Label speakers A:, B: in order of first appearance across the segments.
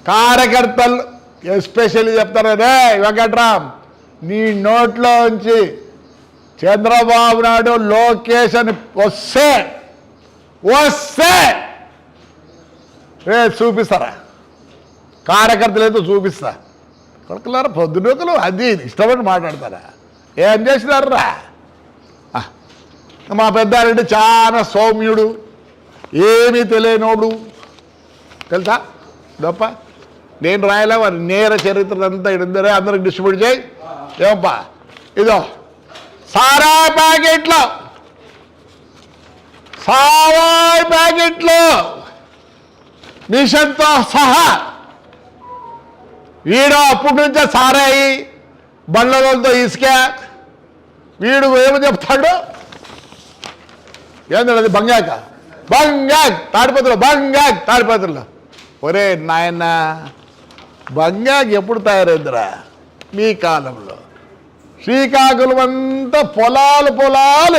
A: కార్యకర్తలు ఎస్పెషల్లీ చెప్తారు అదే వెంకట్రామ్, నీ నోట్లో నుంచి చంద్రబాబు నాయుడు లోకేష్ అని వస్తే చూపిస్తారా? కార్యకర్తలు ఏదో చూపిస్తా. కొడుకులారా పొద్దునొకలు అది ఇష్టపడి మాట్లాడతారా? ఏం చేసినారా? మా పెద్దారెడ్డి చాలా సౌమ్యుడు, ఏమీ తెలియనోడు తెలుసా గొప్ప. నేను రాయలే వారి నేర చరిత్ర అంతా ఇద్దరే అందరికి డిస్ట్రిబ్యూట్ చేయి. ఏమప్పా ఇదో సారాయి ప్యాకెట్లు మిషన్తో సహా వీడు అప్పటి నుంచే సారాయి బండ్లతో ఇసుక. వీడు ఏమని చెప్తాడు? ఏంటది? బంగాక్ తాడిపత్రులు. ఒరే నాయన, బంగాక్ ఎప్పుడు తయారైందిరా? మీ కాలంలో శ్రీకాకుళం అంతా పొలాలు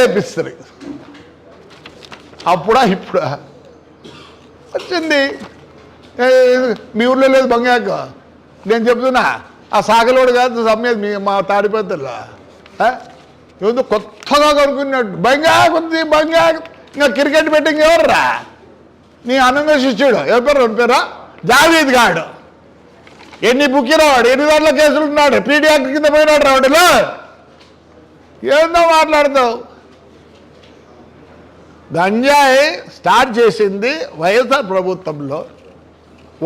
A: వేపిస్తారు. అప్పుడా ఇప్పుడా వచ్చింది? మీ ఊళ్ళో లేదు బంగాక్? నేను చెప్తున్నా, ఆ సాగలోడు కాదు సమ్మేది మీ మా తాడిపత్రులు ఏదో కొత్తగా కొనుక్కున్నాడు. బంగాక్ ఉంది బంగాక్. ఇంకా క్రికెట్ బెట్టింగ్ ఎవర్రా? నీ అనంగా శిష్యుడు ఎవరి పేరు? రెండు పేరా? జావీద్ గాడు. ఎన్ని బుక్కిరావాడు, 8 కేసులు ఉన్నాడు. పీడీ యాక్ట్ కింద పోయినాడు రావడిలో. ఏందో మాట్లాడతావు? గంజాయి స్టార్ట్ చేసింది వైఎస్ఆర్ ప్రభుత్వంలో.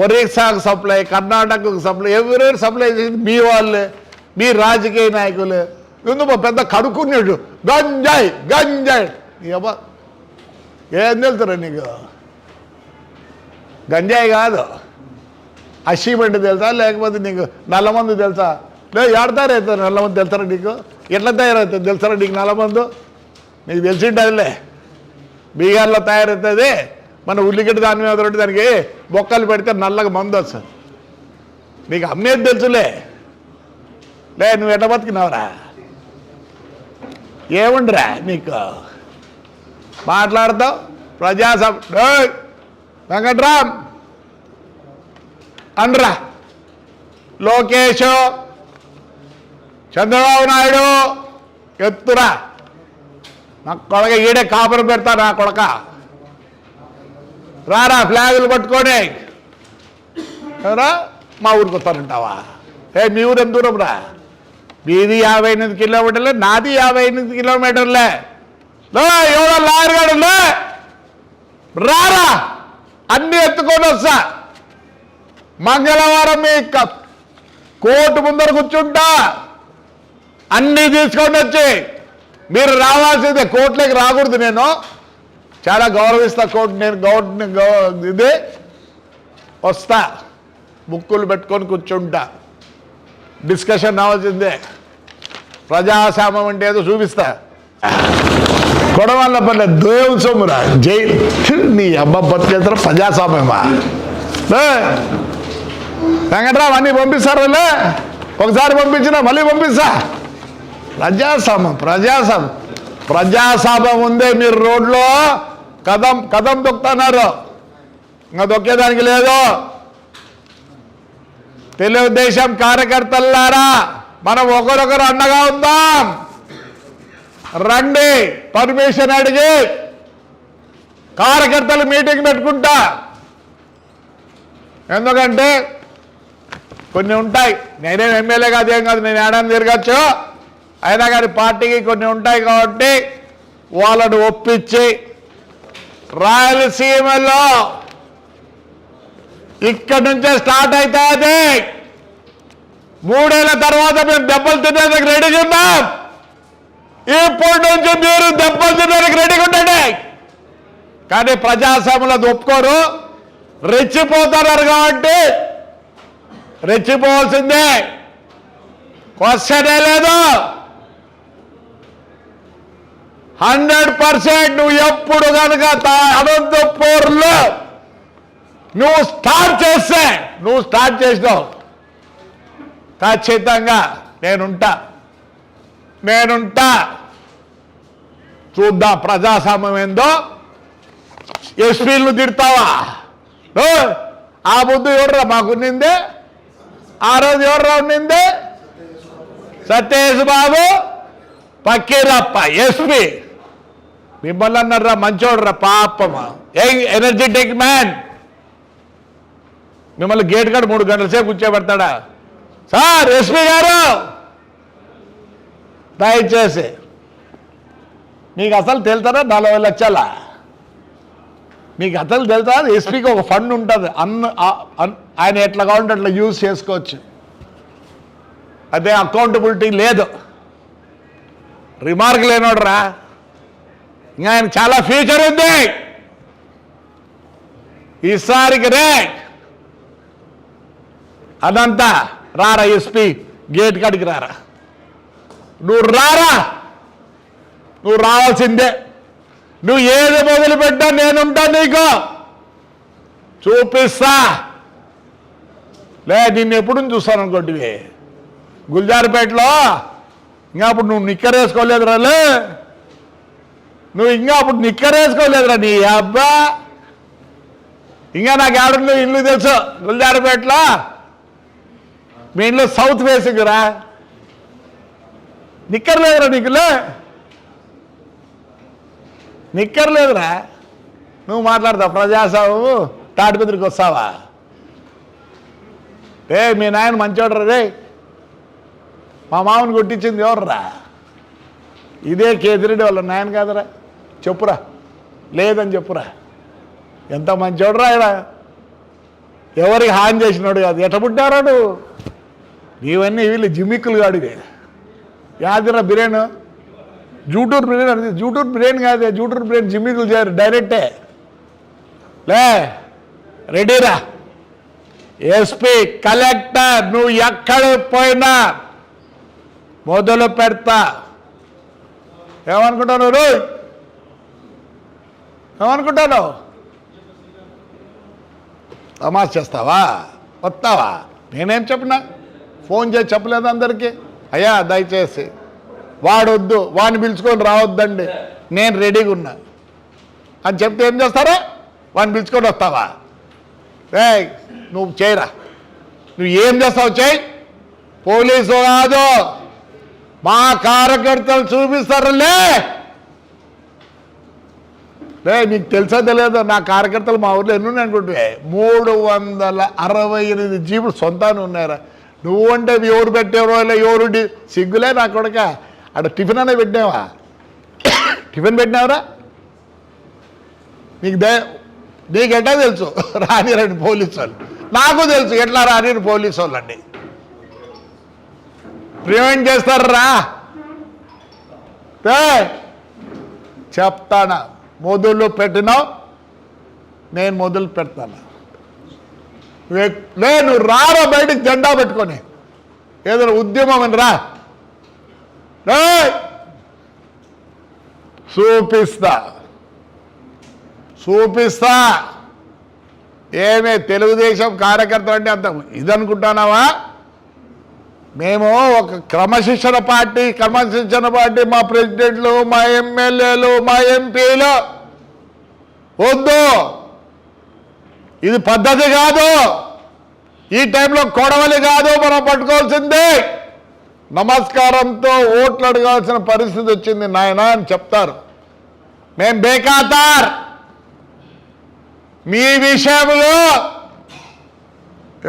A: ఒరిస్సాకు సప్లై, కర్ణాటకకు సప్లై, ఎవరెవరు సప్లై చేసింది మీ వాళ్ళే, మీ రాజకీయ నాయకులే. ఎందుకు పెద్ద కడుక్కున్నాడు గంజాయి. అబ్బా ఏం తెలుసురా నీకు? గంజాయి కాదు, అషిమండి తెలుసా? లేకపోతే నీకు నల్లమందు తెలుసా? లేదు ఏడు తయారవుతుంది నల్లమందు తెలుసారా నీకు? ఎట్లా తయారవుతుంది తెలుసారా నీకు నల్లమందు? నీకు తెలిసిండదులే. బీహార్లో తయారవుతుంది. మన ఉల్లిగడ్డ దాని మీద రొట్టి దానికి బొక్కలు పెడితే నల్లగా మందు వస్తుంది. నీకు అమ్మేది తెలుసులే. నువ్వు ఎట్లా బతికినావురా? ఏముండరా నీకు మాట్లాడతావు? ప్రజాసభ వెంకట్రామ్ అండ్రా, లోకేష్, చంద్రబాబు నాయుడు ఎత్తురా. నా కొడక ఈడే కాపురం పెడతా. నా కొడక రారా ఫ్లాగులు పట్టుకొని రా. మా ఊరికి వస్తానంటావా? మీ ఊరు ఎంత దూరం రా? మీది 58 కిలోమీటర్లే, నాది 58 కిలోమీటర్లే. ఎవరో లాయర్గాడులే రారా, అన్నీ ఎత్తుకొని వస్తా. మంగళవారం మీ కోర్టు ముందర కూర్చుంటా, అన్నీ తీసుకొని వచ్చి మీరు రావాల్సిందే. కోర్టులోకి రాకూడదు. నేను చాలా గౌరవిస్తా కోర్టు. నేను గవర్నమెంట్ ఇదే వస్తా, బుక్కులు పెట్టుకొని కూర్చుంటా. డిస్కషన్ అవ్వాల్సిందే. ప్రజాస్వామ్యం అంటే ఏదో చూపిస్తా. గొడవల పల్లె దేవుని సొమ్మురా. జైలు నీ అబ్బా బతికేస్తారా? ప్రజాస్వామ్యమా? వెంకట్రావు అన్నీ పంపిస్తారులే. ఒకసారి పంపించినా మళ్ళీ పంపిస్తా. ప్రజాస్వామ్యం ఉందే. మీరు రోడ్లో కదం తొక్కుతున్నారు, ఇంకా తొక్కేదానికి లేదు. తెలుగుదేశం కార్యకర్తలారా, మనం ఒకరొకరు అండగా ఉందాం. రండి, పర్మిషన్ అడిగి కార్యకర్తలు మీటింగ్ పెట్టుకుంటా. ఎందుకంటే కొన్ని ఉంటాయి. నేనేం ఎమ్మెల్యే కాదు, ఏం కాదు, నేను ఏడాది తిరగచ్చు. అయినా కానీ పార్టీకి కొన్ని ఉంటాయి కాబట్టి వాళ్ళను ఒప్పించి రాయలసీమలో ఇక్కడి నుంచే స్టార్ట్ అవుతుంది. 3 ఏళ్ల తర్వాత మేము దెబ్బలు తినేందుకు రెడీగా ఉన్నాం. ఇప్పటి నుంచి మీరు దెబ్బలు తినేందుకు రెడీగా ఉండండి. కానీ ప్రజాస్వామ్యంలో ఒప్పుకోరు, రెచ్చిపోతున్నారు. కాబట్టి రెచ్చిపోవాల్సిందే, క్వశ్చనే లేదు. 100% నువ్వు ఎప్పుడు కనుక అనంతపూర్లో నువ్వు స్టార్ట్ చేసినావు, ఖచ్చితంగా నేనుంటా. చూద్దాం ప్రజాస్వామ్యం ఏందో. ఎస్పీలను తిడతావా? ఆ బుద్ధి ఎవరురా మాకున్నిందే? ఆ రోజు ఎవర్రా ఉండింది? సత్యేష్ బాబు పక్కీరప్ప ఎస్పీ. మిమ్మల్ని అన్నారా మంచోడురా పాపమా, ఎనర్జెటిక్ మ్యాన్. మిమ్మల్ని గేట్ కాడ 3 గంటల సేపు కూర్చోబెడతాడా? సార్ ఎస్పీ గారు దయచేసి మీకు అసలు తెలుతారా 40 లక్షల? మీకు అసలు తెలుసా? ఎస్పీకి ఒక ఫండ్ ఉంటుంది, ఆయన ఎట్లా కావాలంటే అట్లా యూజ్ చేసుకోవచ్చు. అదే అకౌంటబిలిటీ లేదు. రిమార్క్ లేనోడరా, ఇంకా ఆయన చాలా ఫ్యూచర్ ఉంది ఈసారికి రే. అదంతా రారా ఎస్పీ గేట్ కాడికి రారా, నువ్వు రారా, నువ్వు రావాల్సిందే. నువ్వు ఏది మొదలుపెట్టా నేనుంటా, నీకు చూపిస్తా. నిన్ను ఎప్పుడు చూస్తాను అనుకోండి గుల్జారిపేటలో. ఇంకా అప్పుడు నువ్వు నిక్కరేసుకోలేదురా, నువ్వు ఇంకా అప్పుడు నిక్కరేసుకోలేదురా నీ అబ్బా. ఇంకా నాకు ఏడుందో ఇల్లు తెలుసు గుల్జారిపేటలో. మీ ఇంట్లో సౌత్ ఫేసింగ్ రా, నిక్కర్లేదురా నీకులే, నిక్కర్లేదురా. నువ్వు మాట్లాడతావు ప్రజాస్వామ్యము, తాడిపత్రికి వస్తావా? మీ నాయన మంచోడరా రే, మా మామని కొట్టించింది ఎవర్రా? ఇదే కేతిరెడ్డి వాళ్ళ నాయన కాదురా, చెప్పురా. లేదని చెప్పురా. ఎంత మంచోడరా ఆయన, ఎవరికి హాని చేసినాడు కాదు. ఎట్ట పుట్టారాడు? నీవన్నీ వీళ్ళు జిమ్మిక్కులు కాడివే. యాదిరా బిర్యానీ, జూటూరు బిర్యానీ అది, జూటూరు బిర్యానీ కాదే, జూటూరు బిర్యానీ జిమ్మికులు చేయరు, డైరెక్టే. రెడీరా ఎస్పీ కలెక్టర్, నువ్వు ఎక్కడ పోయినా మొదలు పెడతా. ఏమనుకుంటాను రో, ఏమనుకుంటాను? తమాష చేస్తావా? వస్తావా? నేనేం చెప్పినా? ఫోన్ చేసి చెప్పలేదు అందరికీ, అయ్యా దయచేసి వాడొద్దు, వాడిని పిలుచుకొని రావద్దండి, నేను రెడీగా ఉన్నా అని చెప్తే ఏం చేస్తారా? వాడిని పిలుచుకొని వస్తావా? నువ్వు చేయరా, నువ్వు ఏం చేస్తావు చేయి. పోలీసు కాదు, మా కార్యకర్తలు చూపిస్తారులే. నీకు తెలుసా తెలియదు? నా కార్యకర్తలు మా ఊర్లో ఎన్ని ఉన్నాయి అనుకుంటే 368 జీపులు సొంతాన్ని ఉన్నారా. నువ్వంటే ఎవరు పెట్టేవరో ఎవరు సిగ్గులే నా కొడుక. అక్కడ టిఫిన్ అనే పెట్టినావా? టిఫిన్ పెట్టినావరా? నీకు ఎట్లా తెలుసు రానిరండి పోలీసు వాళ్ళు? నాకు తెలుసు ఎట్లా రానిరు పోలీసు వాళ్ళు అండి. ప్రివెంట్ చేస్తారా? చెప్తానా? మొదలు పెట్టినావు, నేను మొదలు పెడతాను. నేను రారా బయటికి జెండా పెట్టుకొని, ఏదైనా ఉద్యమం అని రా, చూపిస్తా చూపిస్తా. ఏమే తెలుగుదేశం కార్యకర్తలు అంటే అంత ఇదనుకుంటున్నావా? మేము ఒక క్రమశిక్షణ పార్టీ, మా ప్రెసిడెంట్లు, మా ఎమ్మెల్యేలు, మా ఎంపీలు. వద్దు, ఇది పద్ధతి కాదు. ఈ టైంలో కొడవలి కాదు మనం పట్టుకోవాల్సిందే. నమస్కారంతో ఓట్లు అడగాల్సిన పరిస్థితి వచ్చింది నాయన అని చెప్తారు. మేం బేఖాతార్. మీ విషయంలో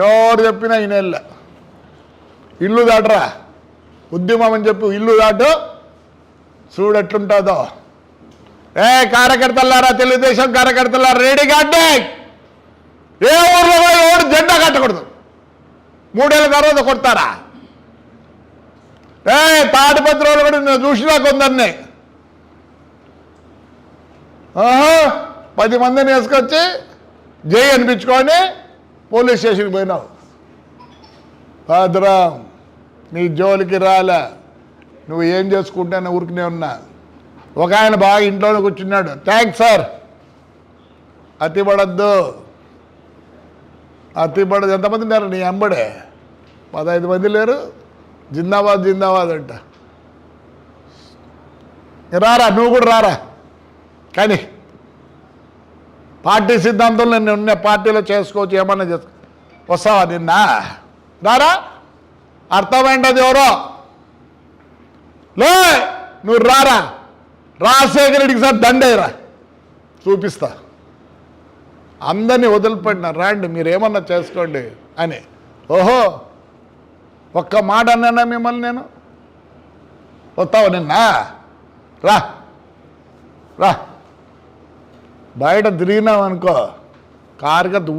A: ఎవరు చెప్పినా ఈ నెల ఇల్లు దాటరా, ఉద్యమం అని చెప్పి ఇల్లు దాటు, చూడెట్లుంటుందో. కార్యకర్తలారా, తెలుగుదేశం కార్యకర్తలారా, రెడీ కాండి. ఏ ఊర్లో కూడా ఎవరు జెండా కట్టకూడదు. 3 ఏళ్ళ తర్వాత కొడతారా? తాడిపత్రి వాళ్ళు కూడా నేను చూసినా కొందరిని 10 మందిని వేసుకొచ్చి జై అనిపించుకొని పోలీస్ స్టేషన్కి పోయినావు. భద్రం, నీ జోలికి రాలే. నువ్వు ఏం చేసుకుంటానో ఊరికనే ఉన్నా. ఒక ఆయన బాగా ఇంట్లోనే కూర్చున్నాడు, థ్యాంక్స్ సార్, అతిపడద్దు, అతిపడదు. ఎంతమంది ఉన్నారు నీ అంబడే? 15 మంది లేరు? జిందాబాద్ జిందాబాద్ అంట. రారా, నువ్వు కూడా రారా. కానీ పార్టీ సిద్ధాంతంలో నేను ఉన్న పార్టీలో చేసుకోవచ్చు, ఏమన్నా చేసుకో. వస్తావా నిన్న? రారా, అర్థమైంటది ఎవరో లే, నువ్వు రారా, రాజశేఖర రెడ్డికి సార్ దండేరా, చూపిస్తా. అందరినీ వదిలిపెట్టిన రండి, మీరు ఏమన్నా చేసుకోండి అని. ఓహో, ఒక్క మాట అన్నానా మిమ్మల్ని నేను? వస్తావు నిన్న? రా రా, బయట తిరిగినామనుకో కార్యకర్త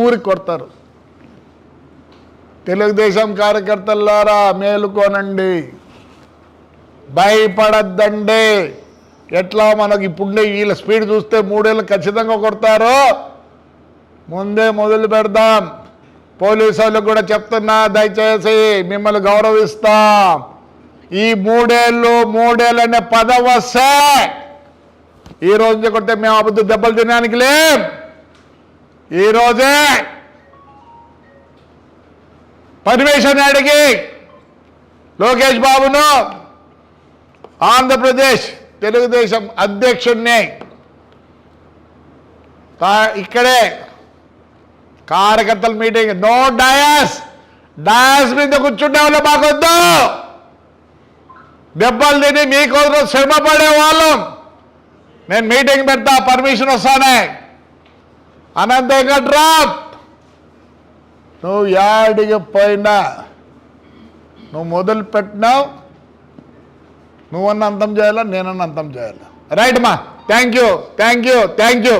A: ఊరికి కొడతారు. తెలుగుదేశం కార్యకర్తలారా మేలుకోనండి, భయపడద్దండి. ఎట్లా మనకు ఇప్పుడే వీళ్ళ స్పీడ్ చూస్తే 3 ఏళ్ళు ఖచ్చితంగా కొడతారు. ముందే మొదలు పెడదాం. పోలీసు వాళ్ళకు కూడా చెప్తున్నా, దయచేసి మిమ్మల్ని గౌరవిస్తాం. ఈ 3 ఏళ్ళు అనే పదం వస్తే ఈ రోజు కొడితే మేము అబద్ధ దెబ్బలు తినడానికి లేం. ఈరోజే పర్మిషన్ అడిగి లోకేష్ బాబును ఆంధ్రప్రదేశ్ తెలుగుదేశం అధ్యక్షుడిని ఇక్కడే కార్యకర్తల మీటింగ్, నో డయాస్ మీద కూర్చుంటే వాళ్ళు మాకొద్దు. దెబ్బలు తిని మీకోసం శ్రమ పడే వాళ్ళం. నేను మీటింగ్ పెడతా, పర్మిషన్ వస్తానే. అనంత వెంకట్రామ్, నువ్వు యాడికి పోయినా నువ్వు మొదలు పెట్టినావు, నువ్వన్న అంతం చేయాలా, నేనన్న అంతం చేయాలా. రైట్ మా, థ్యాంక్ యూ.